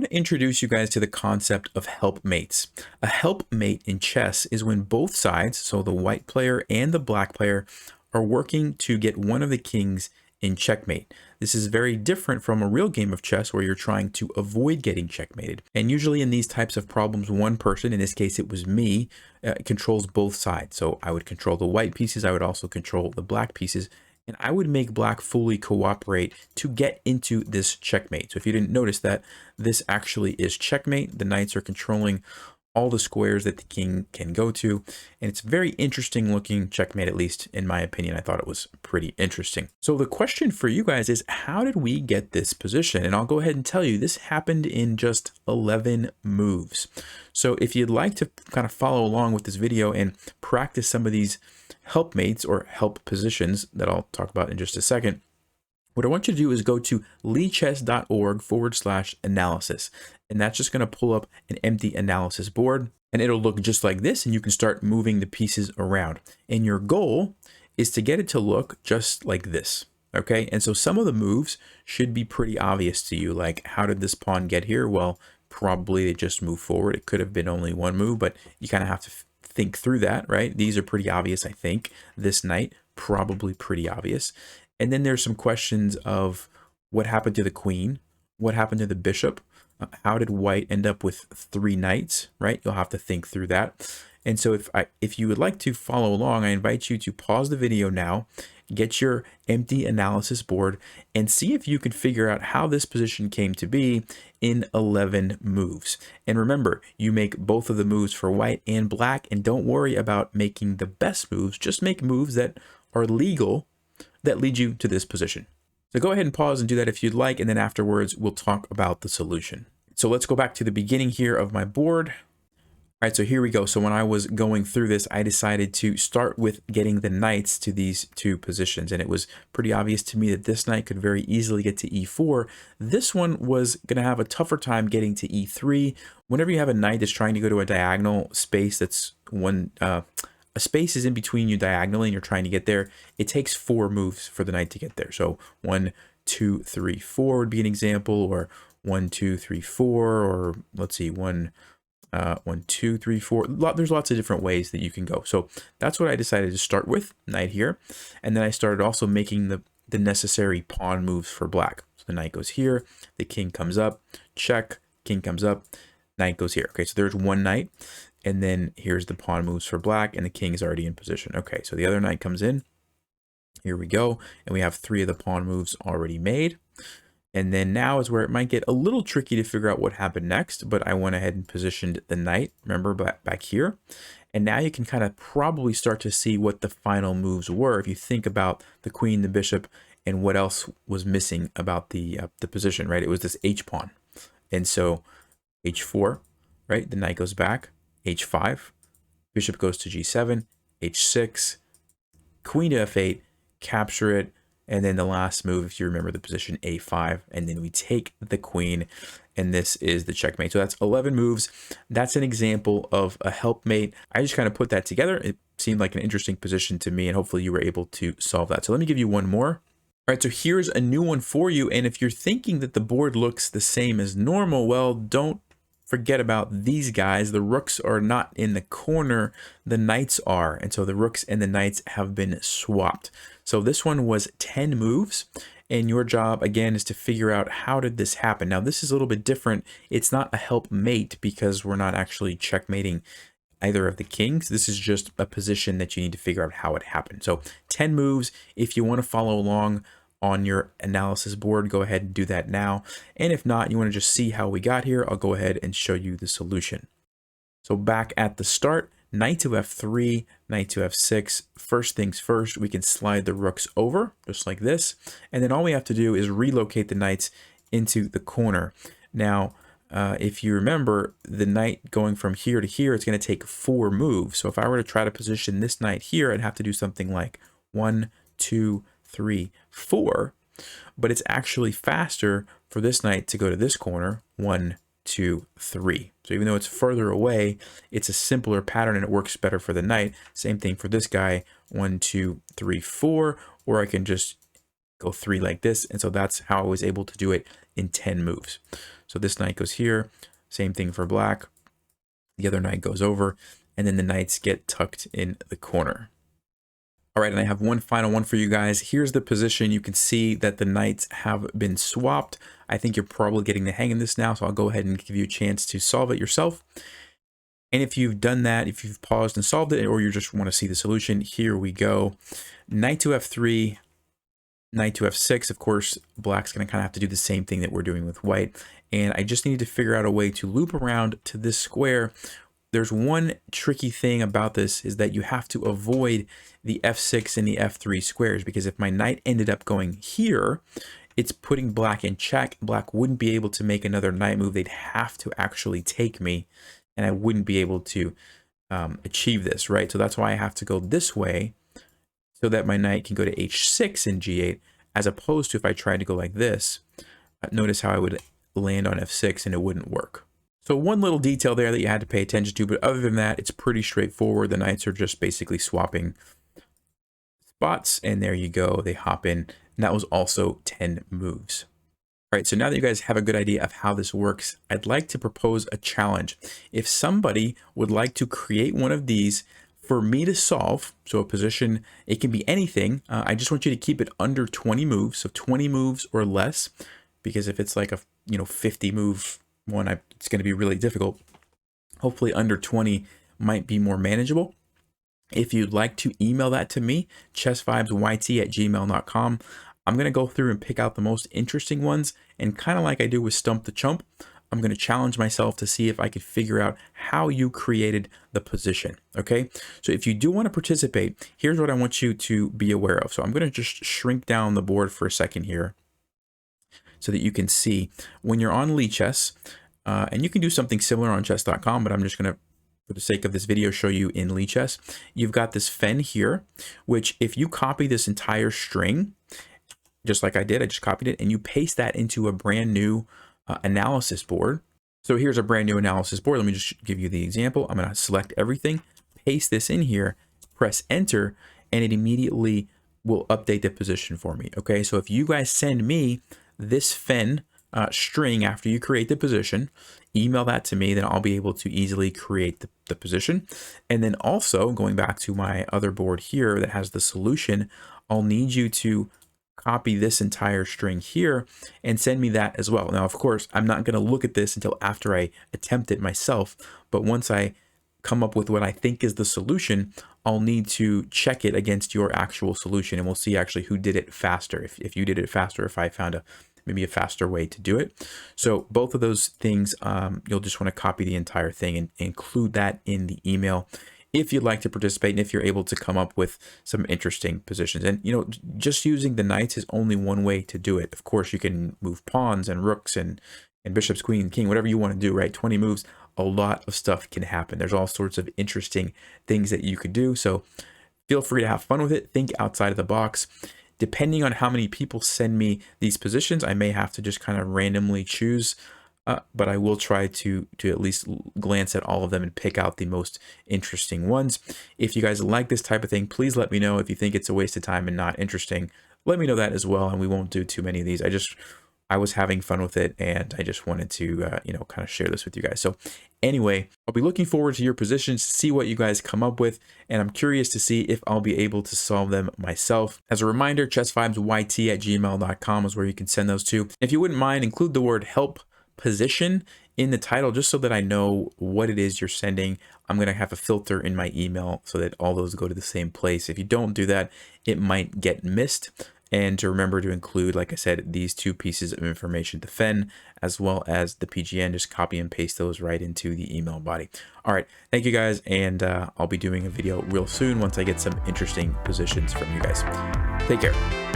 to introduce you guys to the concept of helpmates. A helpmate in chess is when both sides, so the white player and the black player, are working to get one of the kings in checkmate. This is very different from a real game of chess where you're trying to avoid getting checkmated. And usually in these types of problems, one person, in this case it was me, controls both sides. So I would control the white pieces, I would also control the black pieces, and I would make black fully cooperate to get into this checkmate. So if you didn't notice that, this actually is checkmate. The knights are controlling all the squares that the king can go to, and it's very interesting looking checkmate, at least in my opinion. I thought it was pretty interesting. So the question for you guys is, how did we get this position? And I'll go ahead and tell you, this happened in just 11 moves. So if you'd like to kind of follow along with this video and practice some of these helpmates or help positions that I'll talk about in just a second, what I want you to do is go to leechess.org/analysis. And that's just going to pull up an empty analysis board, and it'll look just like this, and you can start moving the pieces around. And your goal is to get it to look just like this. Okay, and so some of the moves should be pretty obvious to you, like how did this pawn get here? Well, probably they just moved forward. It could have been only one move, but you kind of have to think through that, right? These are pretty obvious, I think. This knight, probably pretty obvious. And then there's some questions of what happened to the queen, what happened to the bishop, how did white end up with 3 knights, right? You'll have to think through that. And so if you would like to follow along, I invite you to pause the video now, get your empty analysis board, and see if you can figure out how this position came to be in 11 moves. And remember, you make both of the moves for white and black, and don't worry about making the best moves. Just make moves that are legal that lead you to this position. So go ahead and pause and do that if you'd like, and then afterwards we'll talk about the solution. So let's go back to the beginning here of my board. All right, so here we go. So when I was going through this, I decided to start with getting the knights to these 2 positions, and it was pretty obvious to me that this knight could very easily get to e4. This one was going to have a tougher time getting to e3. Whenever you have a knight that's trying to go to a diagonal space that's a space is in between you diagonally and you're trying to get there, it takes 4 moves for the knight to get there. So 1, 2, 3, 4 would be an example, or 1, 2, 3, 4, or let's see, 1, 2, 3, 4. There's lots of different ways that you can go. So that's what I decided to start with, knight here. And then I started also making the necessary pawn moves for black. So the knight goes here, the king comes up, check, king comes up, knight goes here. Okay, so there's one knight. And then here's the pawn moves for black, and the king is already in position. Okay, so the other knight comes in. Here we go. And we have 3 of the pawn moves already made. And then now is where it might get a little tricky to figure out what happened next. But I went ahead and positioned the knight, remember, back here. And now you can kind of probably start to see what the final moves were if you think about the queen, the bishop, and what else was missing about the position, right? It was this h-pawn. And so h4, right? The knight goes back. h5, bishop goes to g7, h6, queen to f8, capture it, and then the last move, if you remember the position, a5, and then we take the queen, and this is the checkmate. So that's 11 moves. That's an example of a helpmate. I just kind of put that together. It seemed like an interesting position to me, and hopefully you were able to solve that. So let me give you one more. All right, so here's a new one for you, and if you're thinking that the board looks the same as normal, well, don't forget about these guys. The rooks are not in the corner, the knights are, and so the rooks and the knights have been swapped. So this one was 10 moves, and your job again is to figure out how did this happen. Now this is a little bit different. It's not a helpmate because we're not actually checkmating either of the kings. This is just a position that you need to figure out how it happened. So 10 moves. If you want to follow along on your analysis board, go ahead and do that now. And if not, you want to just see how we got here, I'll go ahead and show you the solution. So back at the start, knight to f3, knight to f6. First things first, we can slide the rooks over just like this. And then all we have to do is relocate the knights into the corner. Now, if you remember, the knight going from here to here, it's going to take 4 moves. So if I were to try to position this knight here, I'd have to do something like 1, 2, 3, 4, but it's actually faster for this knight to go to this corner, 1, 2, 3. So even though it's further away, it's a simpler pattern and it works better for the knight. Same thing for this guy, 1, 2, 3, 4, or I can just go 3 like this. And so that's how I was able to do it in 10 moves. So this knight goes here, same thing for black. The other knight goes over, and then the knights get tucked in the corner. All right, and I have one final one for you guys. Here's the position. You can see that the knights have been swapped. I think you're probably getting the hang of this now, so I'll go ahead and give you a chance to solve it yourself. And if you've done that, if you've paused and solved it, or you just want to see the solution, here we go. Knight to f3, knight to f6. Of course, black's going to kind of have to do the same thing that we're doing with white. And I just need to figure out a way to loop around to this square. There's one tricky thing about this, is that you have to avoid the f6 and the f3 squares, because if my knight ended up going here, it's putting black in check. Black wouldn't be able to make another knight move. They'd have to actually take me, and I wouldn't be able to achieve this, right? So that's why I have to go this way, so that my knight can go to h6 in g8, as opposed to if I tried to go like this. Notice how I would land on f6 and it wouldn't work. So one little detail there that you had to pay attention to, but other than that, it's pretty straightforward. The knights are just basically swapping spots, and there you go, they hop in, and that was also 10 moves. All right, so now that you guys have a good idea of how this works, I'd like to propose a challenge. If somebody would like to create one of these for me to solve, so a position, it can be anything. I just want you to keep it under 20 moves, so 20 moves or less, because if it's like a 50 move one, it's going to be really difficult. Hopefully under 20 might be more manageable. If you'd like to email that to me, chessvibesyt@gmail.com. I'm going to go through and pick out the most interesting ones, and kind of like I do with Stump the Chump, I'm going to challenge myself to see if I could figure out how you created the position. Okay, so if you do want to participate, here's what I want you to be aware of. So I'm going to just shrink down the board for a second here, so that you can see when you're on Lichess, and you can do something similar on chess.com, but I'm just going to, for the sake of this video, show you in Lichess. You've got this FEN here, which if you copy this entire string, just like I did, I just copied it, and you paste that into a brand new analysis board. So here's a brand new analysis board. Let me just give you the example. I'm going to select everything, paste this in here, press enter, and it immediately will update the position for me. Okay, so if you guys send me this FEN string after you create the position, email that to me, then I'll be able to easily create the position. And then also, going back to my other board here that has the solution, I'll need you to copy this entire string here and send me that as well. Now, of course, I'm not going to look at this until after I attempt it myself, but once I come up with what I think is the solution, I'll need to check it against your actual solution, and we'll see actually who did it faster. If you did it faster, if I found maybe a faster way to do it. So both of those things, you'll just want to copy the entire thing and include that in the email if you'd like to participate, and if you're able to come up with some interesting positions. And just using the knights is only one way to do it. Of course, you can move pawns and rooks and bishops, queen, king, whatever you want to do, right? 20 moves, a lot of stuff can happen. There's all sorts of interesting things that you could do. So feel free to have fun with it. Think outside of the box. Depending on how many people send me these positions, I may have to just kind of randomly choose, but I will try to at least glance at all of them and pick out the most interesting ones. If you guys like this type of thing, please let me know. If you think it's a waste of time and not interesting, let me know that as well, and we won't do too many of these. I was having fun with it, and I just wanted to, kind of share this with you guys. So anyway, I'll be looking forward to your positions, to see what you guys come up with, and I'm curious to see if I'll be able to solve them myself. As a reminder, chessvibesyt@gmail.com is where you can send those to. If you wouldn't mind, include the word help position in the title, just so that I know what it is you're sending. I'm going to have a filter in my email so that all those go to the same place. If you don't do that, it might get missed. And to remember to include, like I said, these two pieces of information, the FEN as well as the PGN. Just copy and paste those right into the email body. All right, thank you guys, and I'll be doing a video real soon once I get some interesting positions from you guys. Take care.